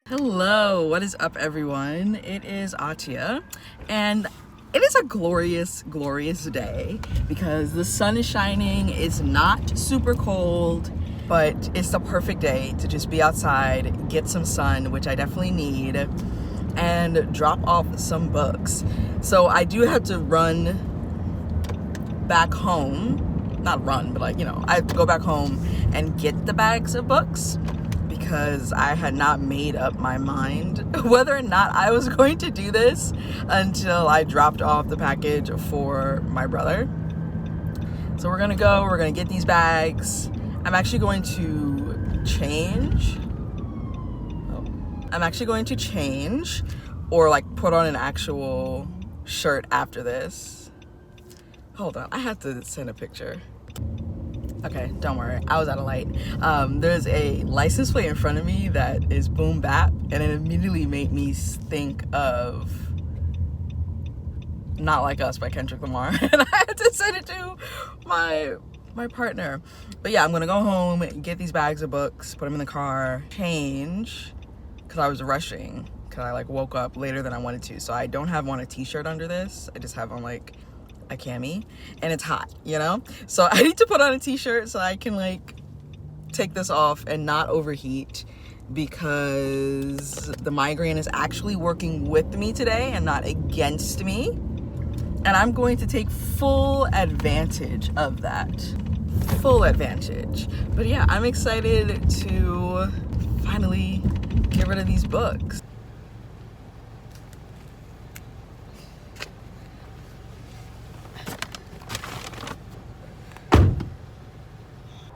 Hello, what is up everyone? It is Atia and it is a glorious day because the sun is shining. It's not super cold, but it's the perfect day to just be outside, get some sun, which I definitely need, and drop off some books. So I do have to run back home, not run, but I have to go back home and get the bags of books, because I had not made up my mind whether or not I was going to do this until I dropped off the package for my brother. So we're gonna get these bags. I'm actually going to change. Or like put on an actual shirt after this. Hold on, I have to send a picture. Okay, don't worry, I was out of light. There's a license plate in front of me that is boom bap, and it immediately made me think of Not Like Us by Kendrick Lamar, and I had to send it to my partner. But yeah, I'm gonna go home, get these bags of books, put them in the car, change, because I was rushing, because I woke up later than I wanted to. So I don't have on a t-shirt under this, I just have on a cami, and it's hot, so I need to put on a t-shirt so I can take this off and not overheat, because the migraine is actually working with me today and not against me, and I'm going to take full advantage of that. But yeah, I'm excited to finally get rid of these books.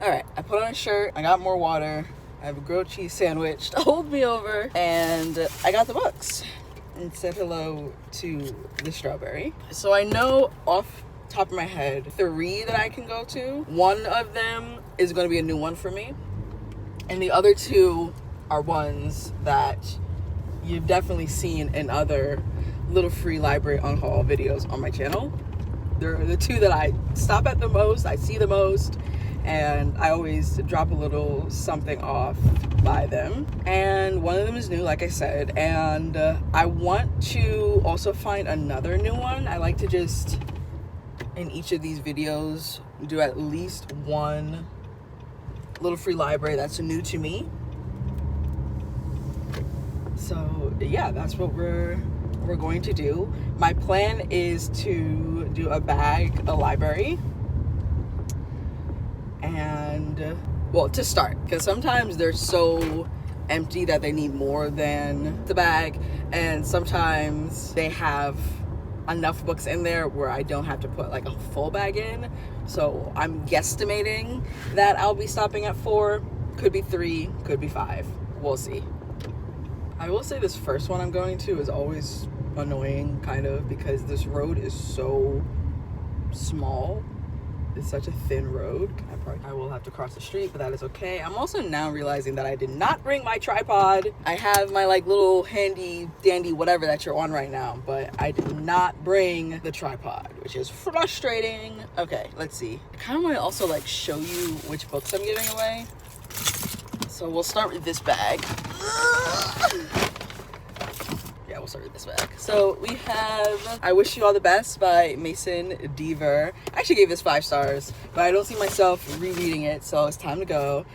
Alright, I put on a shirt, I got more water, I have a grilled cheese sandwich to hold me over, and I got the books and said hello to the strawberry. So I know off the top of my head 3 that I can go to. One of them is going to be a new one for me, and the other 2 are ones that you've definitely seen in other little free library unhaul videos on my channel. They're the 2 that I stop at the most, I see the most, and I always drop a little something off by them. And one of them is new, like I said, and I want to also find another new one. I like to just, in each of these videos, do at least one little free library that's new to me. So yeah, that's what we're going to do. My plan is to do a library. And well, to start, because sometimes they're so empty that they need more than the bag, and sometimes they have enough books in there where I don't have to put a full bag in. So I'm guesstimating that I'll be stopping at 4, could be 3, could be 5, we'll see. I will say this first one I'm going to is always annoying, kind of, because this road is so small. It's such a thin road. I will have to cross the street, but that is okay. I'm also now realizing that I did not bring my tripod. I have my little handy dandy whatever that you're on right now, but I did not bring the tripod, which is frustrating. Okay, let's see. I kind of want to also show you which books I'm giving away. So we'll start with this bag. Yeah, we'll start with this bag. So we have I Wish You All the Best by Mason Deaver. I actually gave this 5 stars, but I don't see myself rereading it, so it's time to go.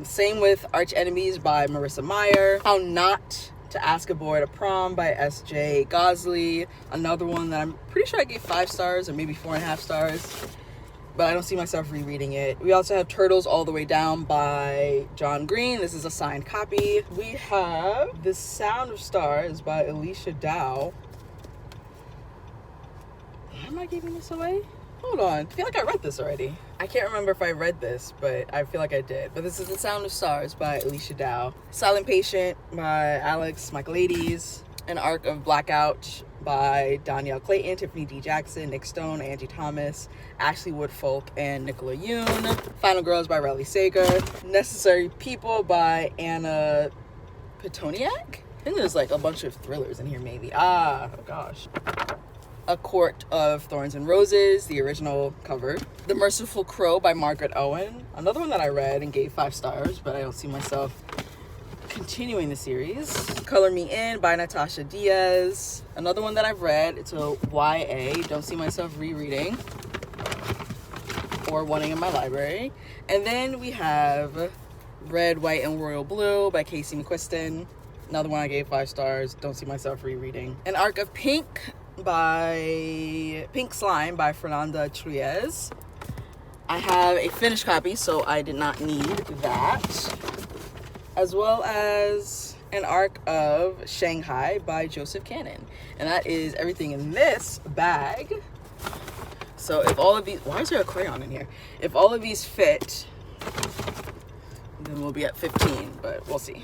Same with Arch Enemies by Marissa Meyer. How Not to Ask a Boy to Prom by S.J. Gosley. Another one that I'm pretty sure I gave 5 stars or maybe 4.5 stars, but I don't see myself rereading it. We also have Turtles All the Way Down by John Green. This is a signed copy. We have The Sound of Stars by Alicia Dow. Why am I giving this away? Hold on. I feel like I read this already. I can't remember if I read this, but I feel like I did. But this is The Sound of Stars by Alicia Dow. Silent Patient by Alex Michaelides. An Arc of Blackout by Danielle Clayton, Tiffany D. Jackson, Nick Stone, Angie Thomas, Ashley Woodfolk, and Nicola Yoon. Final Girls by Riley Sager. Necessary People by Anna Petoniak. I think there's a bunch of thrillers in here, maybe. Oh gosh. A Court of Thorns and Roses, the original cover. The Merciful Crow by Margaret Owen, another one that I read and gave 5 stars, but I don't see myself continuing the series. Color Me In by Natasha Diaz, another one that I've read. It's a YA, don't see myself rereading or wanting in my library. And then we have Red, White, and Royal Blue by Casey McQuiston, another one I gave 5 stars, don't see myself rereading. An Arc of Pink by Pink Slime by Fernanda Truez. I have a finished copy, so I did not need that. As well as An Arc of Shanghai by Joseph Cannon. And that is everything in this bag. So if all of these, why is there a crayon in here? If all of these fit, then we'll be at 15, but we'll see.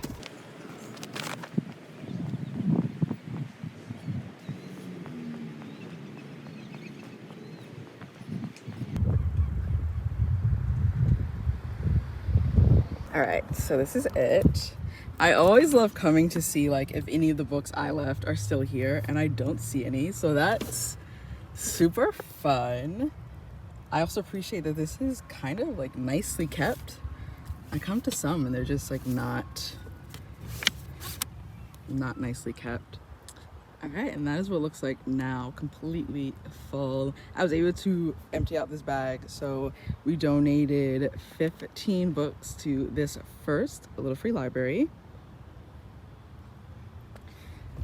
All right, so this is it. I always love coming to see like if any of the books I left are still here, and I don't see any, so that's super fun. I also appreciate that this is kind of like nicely kept. I come to some and they're just like not nicely kept. All right, and that is what it looks like now, completely full. I was able to empty out this bag, so we donated 15 books to this first Little Free Library.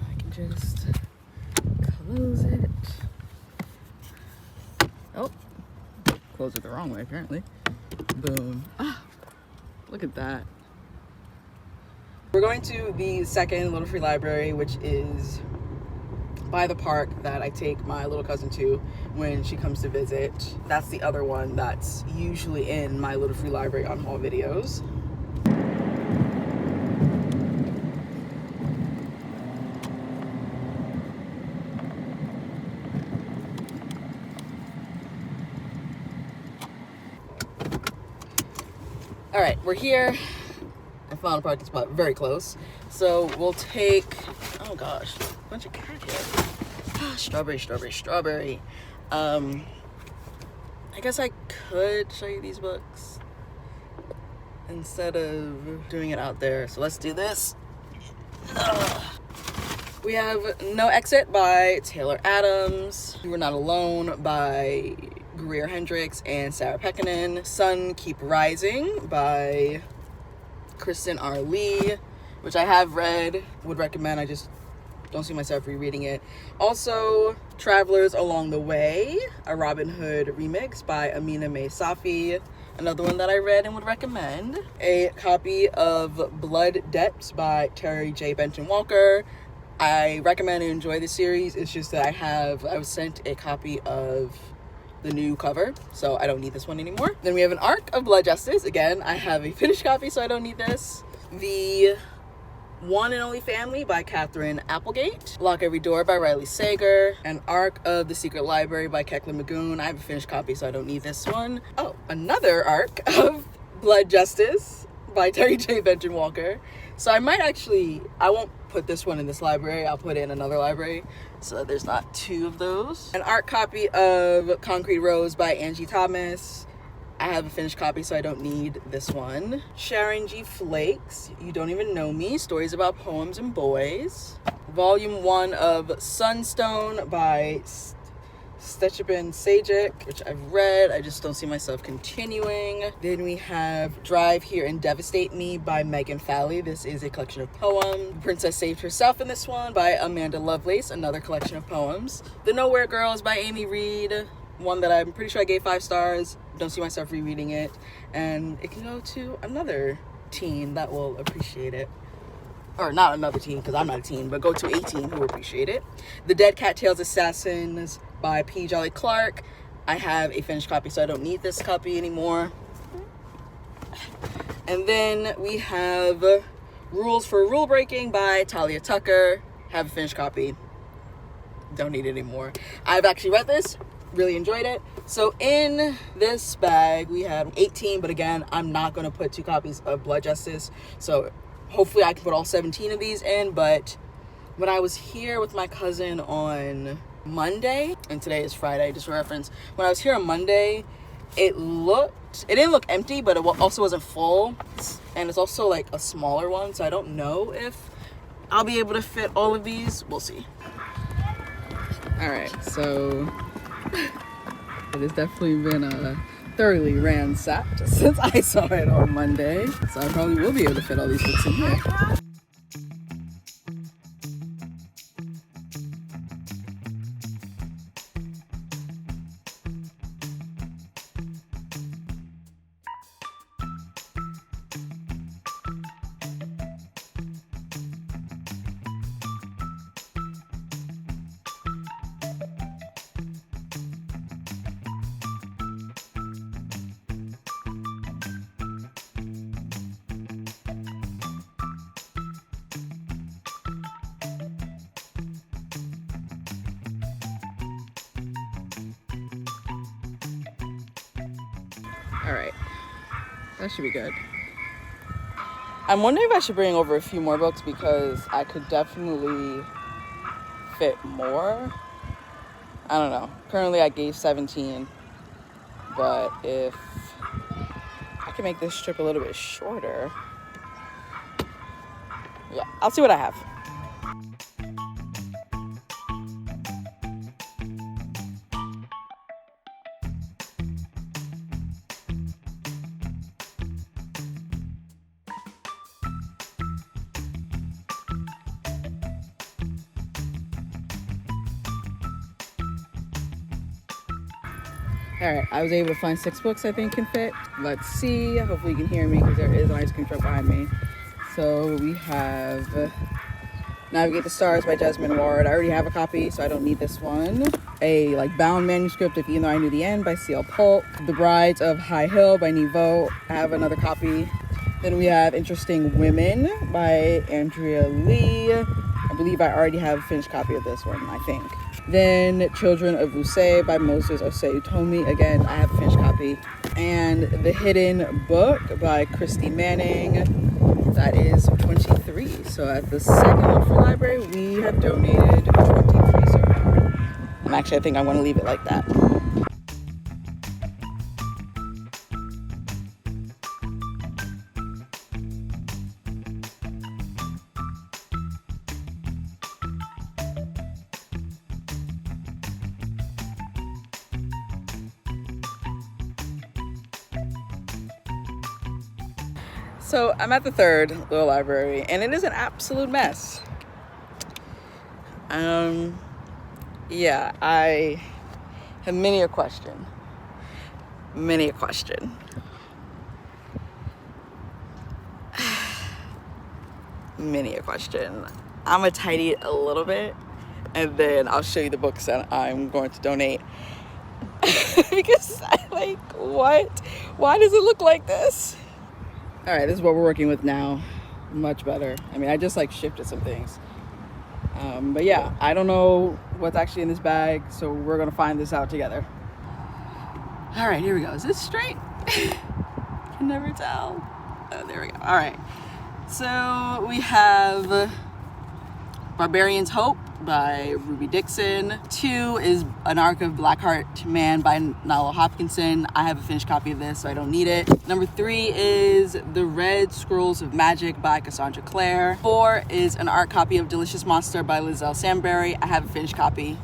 I can just close it. Oh, close it the wrong way apparently. Boom. Ah, look at that. We're going to the second Little Free Library, which is by the park that I take my little cousin to when she comes to visit. That's the other one that's usually in my Little Free Library UNHAUL videos. All right, we're here. I found a parking spot very close. So we'll take, oh gosh, a bunch of cat hair. Strawberry. I guess I could show you these books instead of doing it out there. So let's do this. We have No Exit by Taylor Adams. You Were Not Alone by Greer Hendricks and Sarah Pekkanen. Sun Keep Rising by Kristen R. Lee, which I have read, would recommend. I just don't see myself rereading it. Also, Travelers Along the Way, a Robin Hood remix by Amina May Safi, another one that I read and would recommend. A copy of Blood Debts by Terry J. Benton Walker. I recommend and enjoy the series. It's just that I was sent a copy of the new cover, so I don't need this one anymore. Then we have An Arc of Blood Justice. Again, I have a finished copy, so I don't need this. The One and Only Family by Catherine Applegate. Lock Every Door by Riley Sager. An Arc of the Secret Library by Kekla Magoon. I have a finished copy, so I don't need this one. Oh, another Arc of Blood Justice by Terry J. Benton Walker. So I won't put this one in this library. I'll put it in another library so that there's not 2 of those. An art copy of Concrete Rose by Angie Thomas. I have a finished copy, so I don't need this one. Sharon G. Flake's You Don't Even Know Me, Stories About Poems and Boys. Volume 1 of Sunstone by Stechebin Sajic, which I've read. I just don't see myself continuing. Then we have Drive Here and Devastate Me by Megan Falley. This is a collection of poems. Princess Saved Herself in this one by Amanda Lovelace, another collection of poems. The Nowhere Girls by Amy Reed, one that I'm pretty sure I gave 5 stars. Don't see myself rereading it, and it can go to another teen that will appreciate it. Or not another teen, because I'm not a teen, but go to a teen who will appreciate it. The Dead Cattails Assassins by P. Jolly Clark. I have a finished copy, so I don't need this copy anymore. And then we have Rules for Rule Breaking by Talia Tucker. Have a finished copy. Don't need it anymore. I've actually read this. Really enjoyed it. So in this bag we had 18, but again, I'm not going to put 2 copies of Blood Justice, so hopefully I can put all 17 of these in. But when I was here with my cousin on Monday, and today is Friday, just for reference. When I was here on Monday, it didn't look empty, but it also wasn't full. And it's also like a smaller one, so I don't know if I'll be able to fit all of these. We'll see. All right, so it has definitely been thoroughly ransacked since I saw it on Monday. So I probably will be able to fit all these books in here. All right, that should be good. I'm wondering if I should bring over a few more books because I could definitely fit more. I don't know. Currently I gave 17, but if I can make this trip a little bit shorter, yeah, I'll see what I have. All right, I was able to find 6 books I think can fit. Let's see. Hopefully you can hear me because there is an ice cream truck behind me. So we have Navigate the Stars by Jasmine Ward. I already have a copy, so I don't need this one. A bound manuscript of Even Though I Knew the End by C.L. Polk. The Brides of High Hill by Niveau. I have another copy. Then we have Interesting Women by Andrea Lee. I believe I already have a finished copy of this one, I think. Then Children of Usei by Moses Osei-Utomi. Again, I have a finished copy. And The Hidden Book by Christy Manning. That is 23. So at the second Wilford Library, we have donated 23 so far. And actually, I think I'm going to leave it like that. So I'm at the third little library and it is an absolute mess. Yeah, I have many a question. Many a question. Many a question. I'm gonna tidy it a little bit and then I'll show you the books that I'm going to donate. Because I'm like, what? Why does it look like this? All right, this is what we're working with now. Much better. I mean, I just shifted some things. But yeah, I don't know what's actually in this bag, so we're gonna find this out together. All right, here we go. Is this straight? Can never tell. Oh, there we go. All right. So we have Barbarian's Hope by Ruby Dixon. 2 is An Arc of Blackheart Man by Nalo Hopkinson. I have a finished copy of this, so I don't need it. Number 3 is The Red Scrolls of Magic by Cassandra Clare. 4 is an art copy of Delicious Monster by Lizelle Sambury. I have a finished copy.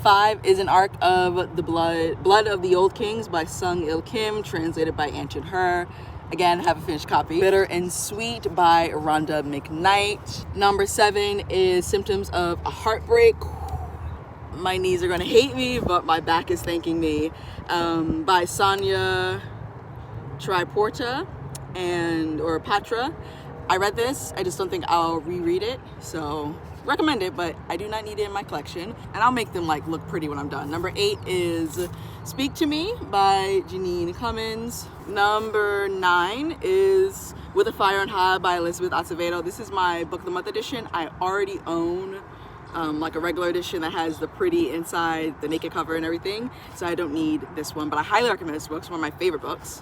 5 is an arc of The Blood of the Old Kings by Sung Il Kim, translated by Anchin Her. Again, have a finished copy. Bitter and Sweet by Rhonda McKnight. Number 7 is Symptoms of a Heartbreak. My knees are gonna hate me, but my back is thanking me. By Sonia Triporta or Patra. I read this, I just don't think I'll reread it, so recommend it, but I do not need it in my collection, and I'll make them look pretty when I'm done. Number 8 is Speak to Me by Janine Cummins. Number 9 is With a Fire on High by Elizabeth Acevedo. This is my Book of the Month edition. I already own a regular edition that has the pretty inside, the naked cover and everything, so I don't need this one, but I highly recommend this book. It's one of my favorite books.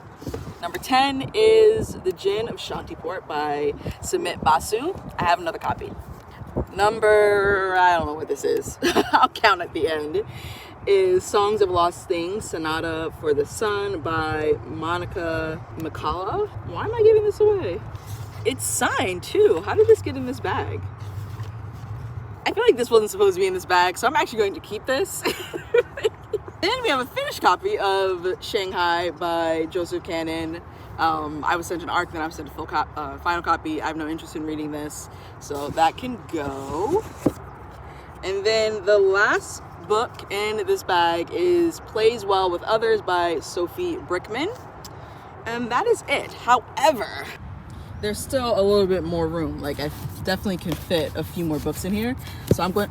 Number 10 is The Djinn of Shantiport by Sumit Basu. I have another copy. Number, I don't know what this is. I'll count at the end. Is Songs of Lost Things, Sonata for the Sun by Monica McCullough. Why am I giving this away? It's signed too. How did this get in this bag? I feel like this wasn't supposed to be in this bag, so I'm actually going to keep this. Then we have a finished copy of Shanghai by Joseph Cannon. I was sent an ARC, then I was sent a final copy. I have no interest in reading this, so that can go. And then the last book in this bag is Plays Well with Others by Sophie Brickman. And that is it. However, there's still a little bit more room. Like, I definitely can fit a few more books in here. So I'm going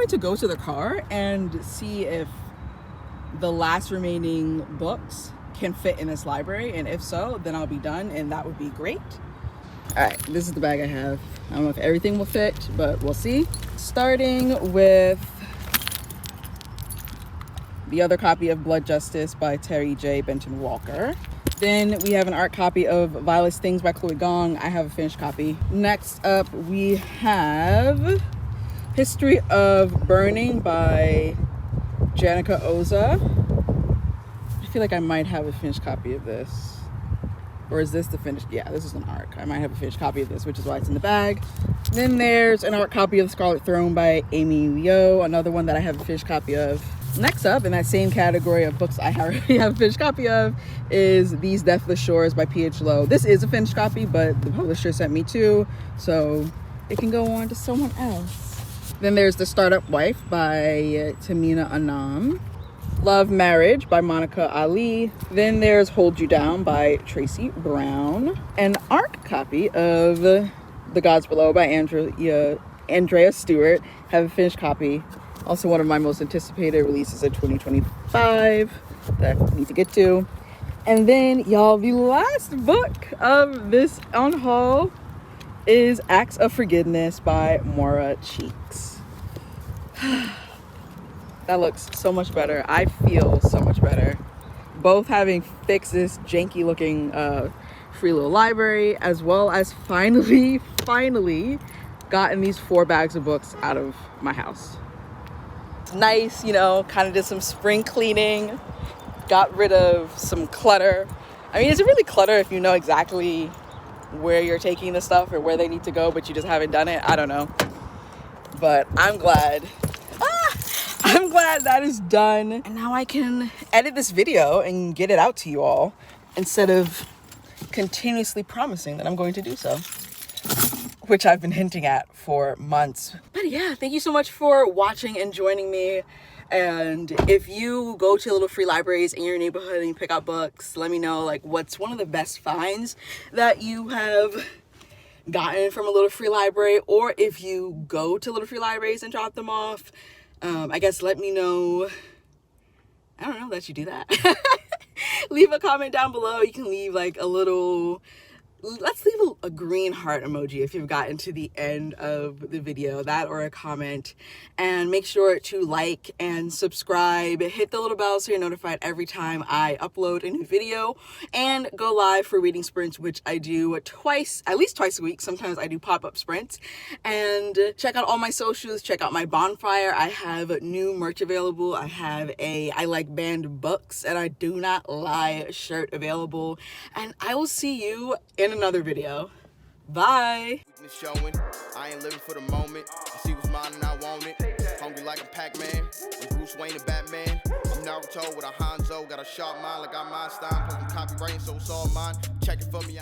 to go to the car and see if the last remaining books can fit in this library. And if so, then I'll be done, and that would be great. All right, this is the bag I have. I don't know if everything will fit, but we'll see. Starting with the other copy of Blood Justice by Terry J. Benton Walker. Then we have an art copy of Violet's Things by Chloe Gong. I have a finished copy. Next up, we have History of Burning by Janica Oza. I feel like I might have a finished copy of this. Or is this the finished? Yeah, this is an ARC. I might have a finished copy of this, which is why it's in the bag. Then there's an art copy of The Scarlet Throne by Amy Liu, another one that I have a finished copy of. Next up, in that same category of books I already have a finished copy of, is These Deathless Shores by P.H. Lowe. This is a finished copy, but the publisher sent me two, so it can go on to someone else. Then there's The Startup Wife by Tamina Anam. Love Marriage by Monica Ali. Then there's Hold You Down by Tracy Brown. An ARC copy of The Gods Below by Andrea Stewart. Have a finished copy. Also one of my most anticipated releases of 2025 that I need to get to. And then, y'all, the last book of this UNHAUL is Acts of Forgiveness by Maura Cheeks. That looks so much better. I feel so much better. Both having fixed this janky looking free little library, as well as finally gotten these 4 bags of books out of my house. Nice, you know, kind of did some spring cleaning, got rid of some clutter. I mean, is it really clutter if you know exactly where you're taking the stuff or where they need to go, but you just haven't done it? I don't know. But I'm glad that is done. And now I can edit this video and get it out to you all instead of continuously promising that I'm going to do so, which I've been hinting at for months. But yeah, thank you so much for watching and joining me. And if you go to little free libraries in your neighborhood and you pick out books, let me know like what's one of the best finds that you have gotten from a little free library, or if you go to little free libraries and drop them off. I guess let me know, I don't know, that you do that. Leave a comment down below. You can leave like a little, let's leave a green heart emoji if you've gotten to the end of the video, that or a comment. And make sure to like and subscribe, hit the little bell so you're notified every time I upload a new video, and go live for reading sprints, which I do at least twice a week. Sometimes I do pop-up sprints. And check out all my socials, check out my bonfire. I have new merch available. I have a I Like Banned Books and I Do Not Lie shirt available. And I will see you in another video. Bye. Showing, I ain't living for the moment. I see what's mine and I want it. Hungry like a Pac-Man. I'm Bruce Wayne and Batman. I'm Naruto with a Hanzo. Got a sharp mind like I'm Einstein. Plus I'm copywriting, so it's all mine. Check it for me.